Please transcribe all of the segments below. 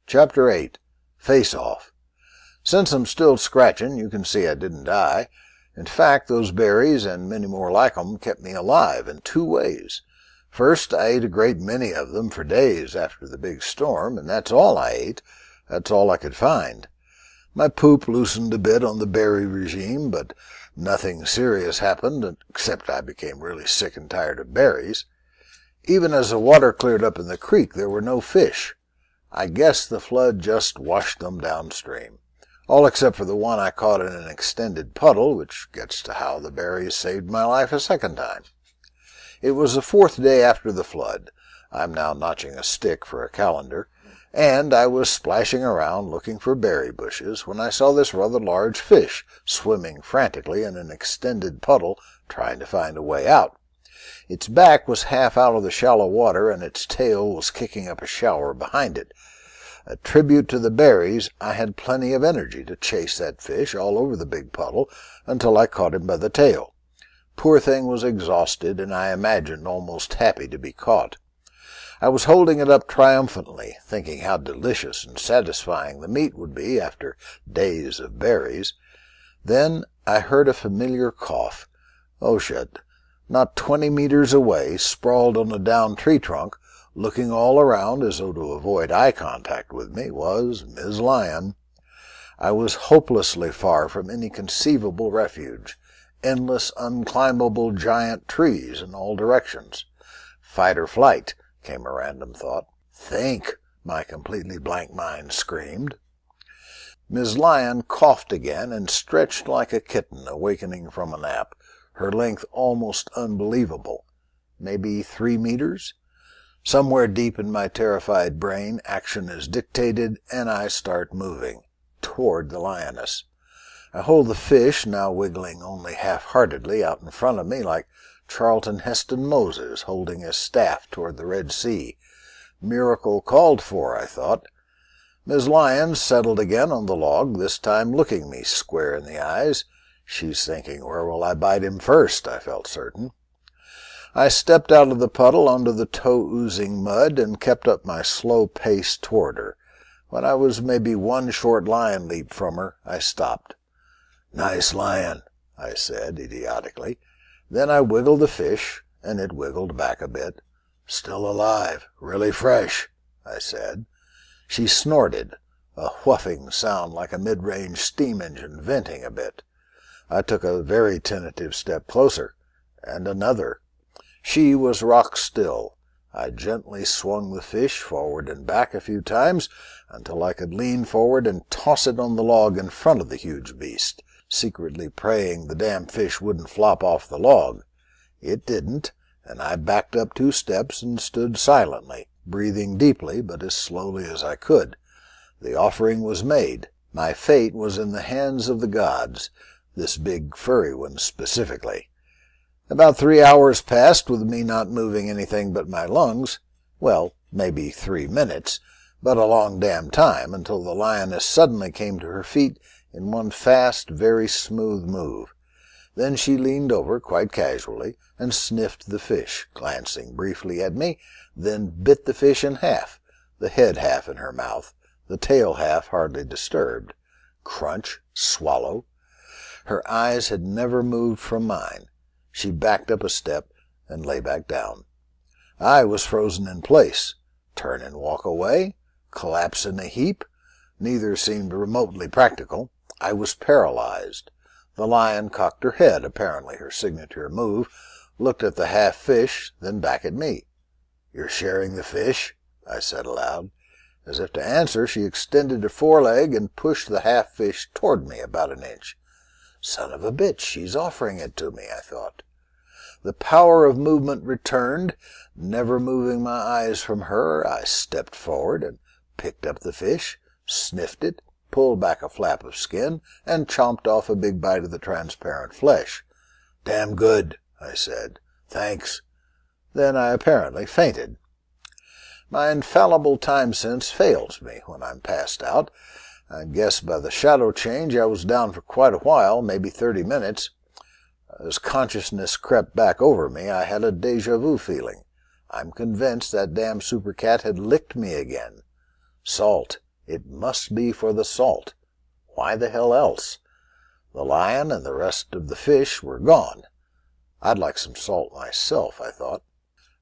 Chapter 8. Face-Off. Since I'm still scratching, you can see I didn't die. In fact, those berries, and many more like them, kept me alive in two ways. First, I ate a great many of them for days after the big storm, and that's all I ate. That's all I could find. My poop loosened a bit on the berry regime, but nothing serious happened, except I became really sick and tired of berries. Even as the water cleared up in the creek, there were no fish. I guess the flood just washed them downstream, all except for the one I caught in an extended puddle, which gets to how the berries saved my life a second time. It was the fourth day after the flood. I'm now notching a stick for a calendar, and I was splashing around looking for berry bushes when I saw this rather large fish swimming frantically in an extended puddle trying to find a way out. Its back was half out of the shallow water, and its tail was kicking up a shower behind it. A tribute to the berries, I had plenty of energy to chase that fish all over the big puddle until I caught him by the tail. Poor thing was exhausted, and I imagined almost happy to be caught. I was holding it up triumphantly, thinking how delicious and satisfying the meat would be after days of berries. Then I heard a familiar cough. Oh, shit. Not 20 meters away, sprawled on a downed tree trunk, looking all around as though to avoid eye contact with me, was Miz Lion. I was hopelessly far from any conceivable refuge. Endless, unclimbable giant trees in all directions. Fight or flight, came a random thought. Think, my completely blank mind screamed. Miz Lion coughed again and stretched like a kitten awakening from a nap, her length almost unbelievable. Maybe 3 meters? Somewhere deep in my terrified brain, action is dictated, and I start moving toward the lioness. I hold the fish, now wiggling only half-heartedly, out in front of me like Charlton Heston Moses holding his staff toward the Red Sea. Miracle called for, I thought. Miz Lion settled again on the log, this time looking me square in the eyes. She's thinking, where will I bite him first, I felt certain. I stepped out of the puddle onto the toe-oozing mud and kept up my slow pace toward her. When I was maybe one short lion leap from her, I stopped. "Nice lion," I said idiotically. Then I wiggled the fish, and it wiggled back a bit. "Still alive, really fresh," I said. She snorted, a whuffing sound like a mid-range steam engine venting a bit. I took a very tentative step closer, and another. She was rock still. I gently swung the fish forward and back a few times until I could lean forward and toss it on the log in front of the huge beast, secretly praying the damn fish wouldn't flop off the log. It didn't, and I backed up 2 steps and stood silently, breathing deeply but as slowly as I could. The offering was made. My fate was in the hands of the gods, this big furry one specifically. About 3 hours passed with me not moving anything but my lungs. Well, maybe 3 minutes, but a long damn time, until the lioness suddenly came to her feet in one fast, very smooth move. Then she leaned over quite casually and sniffed the fish, glancing briefly at me, then bit the fish in half, the head half in her mouth, the tail half hardly disturbed. Crunch, swallow. Her eyes had never moved from mine. She backed up a step and lay back down. I was frozen in place. Turn and walk away? Collapse in a heap? Neither seemed remotely practical. I was paralyzed. The lion cocked her head, apparently her signature move, looked at the half-fish, then back at me. "You're sharing the fish?" I said aloud. As if to answer, she extended her foreleg and pushed the half-fish toward me about an inch. Son of a bitch, she's offering it to me, I thought. The power of movement returned. Never moving my eyes from her, I stepped forward and picked up the fish, sniffed it, pulled back a flap of skin, and chomped off a big bite of the transparent flesh. "Damn good," I said. "Thanks." Then I apparently fainted. My infallible time sense fails me when I'm passed out. I guess by the shadow change I was down for quite a while, maybe 30 minutes. As consciousness crept back over me, I had a déjà vu feeling. I'm convinced that damn super cat had licked me again. Salt. It must be for the salt. Why the hell else? The lion and the rest of the fish were gone. I'd like some salt myself, I thought.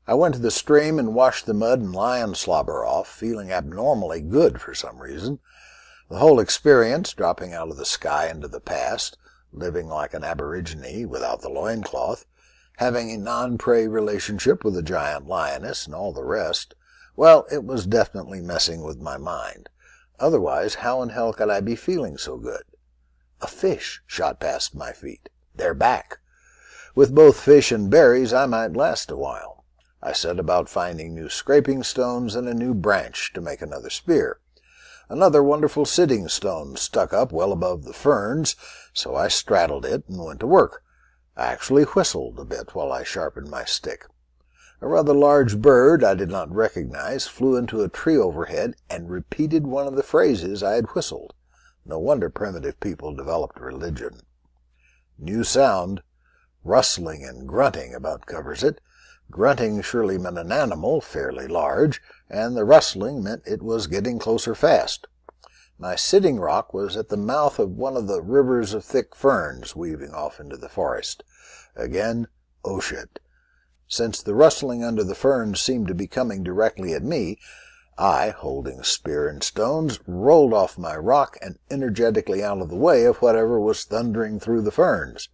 I went to the stream and washed the mud and lion slobber off, feeling abnormally good for some reason. The whole experience, dropping out of the sky into the past, living like an aborigine without the loincloth, having a non-prey relationship with a giant lioness and all the rest, well, it was definitely messing with my mind. Otherwise, how in hell could I be feeling so good? A fish shot past my feet. They're back. With both fish and berries, I might last a while. I set about finding new scraping stones and a new branch to make another spear. Another wonderful sitting stone stuck up well above the ferns, so I straddled it and went to work. I actually whistled a bit while I sharpened my stick. A rather large bird I did not recognize flew into a tree overhead and repeated one of the phrases I had whistled. No wonder primitive people developed religion. New sound. Rustling and grunting about covers it. Grunting surely meant an animal, fairly large, and the rustling meant it was getting closer fast. My sitting rock was at the mouth of one of the rivers of thick ferns weaving off into the forest. Again, oh shit. Since the rustling under the ferns seemed to be coming directly at me, I, holding spear and stones, rolled off my rock and energetically out of the way of whatever was thundering through the ferns.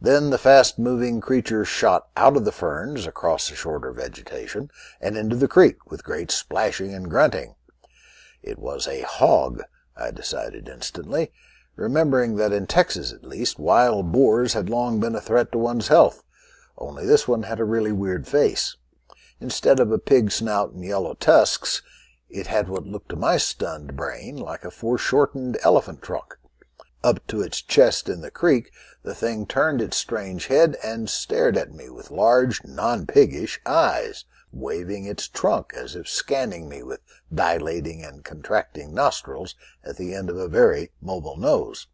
Then the fast-moving creature shot out of the ferns, across the shorter vegetation, and into the creek with great splashing and grunting. It was a hog, I decided instantly, remembering that in Texas at least, wild boars had long been a threat to one's health. Only this one had a really weird face. Instead of a pig snout and yellow tusks, it had what looked to my stunned brain like a foreshortened elephant trunk. Up to its chest in the creek, the thing turned its strange head and stared at me with large, non-piggish eyes, waving its trunk as if scanning me with dilating and contracting nostrils at the end of a very mobile nose.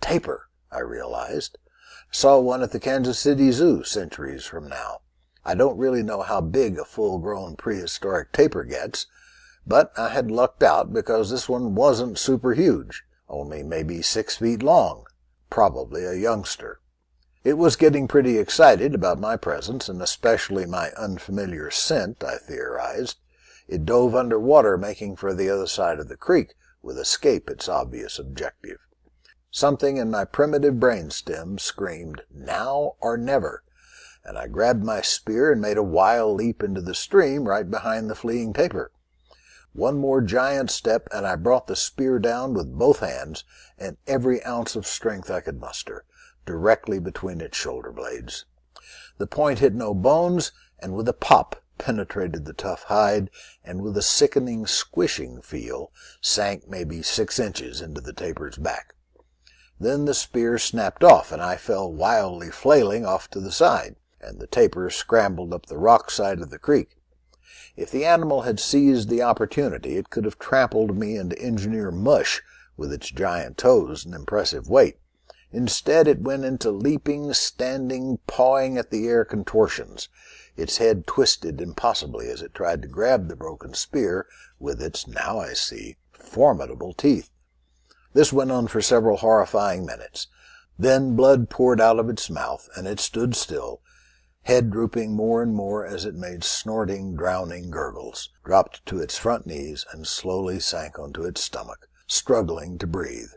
Tapir, I realized. Saw one at the Kansas City Zoo centuries from now. I don't really know how big a full-grown prehistoric tapir gets, but I had lucked out because this one wasn't super huge. Only maybe 6 feet long, probably a youngster. It was getting pretty excited about my presence, and especially my unfamiliar scent, I theorized. It dove under water, making for the other side of the creek, with escape its obvious objective. Something in my primitive brainstem screamed, now or never, and I grabbed my spear and made a wild leap into the stream right behind the fleeing tapir. One more giant step, and I brought the spear down with both hands and every ounce of strength I could muster, directly between its shoulder blades. The point hit no bones, and with a pop penetrated the tough hide, and with a sickening, squishing feel, sank maybe 6 inches into the tapir's back. Then the spear snapped off, and I fell wildly flailing off to the side, and the tapir scrambled up the rock side of the creek. If the animal had seized the opportunity, it could have trampled me into engineer mush with its giant toes and impressive weight. Instead, it went into leaping, standing, pawing at the air contortions. Its head twisted impossibly as it tried to grab the broken spear with its, now I see, formidable teeth. This went on for several horrifying minutes. Then blood poured out of its mouth, and it stood still, head drooping more and more as it made snorting, drowning gurgles, dropped to its front knees, and slowly sank onto its stomach, struggling to breathe.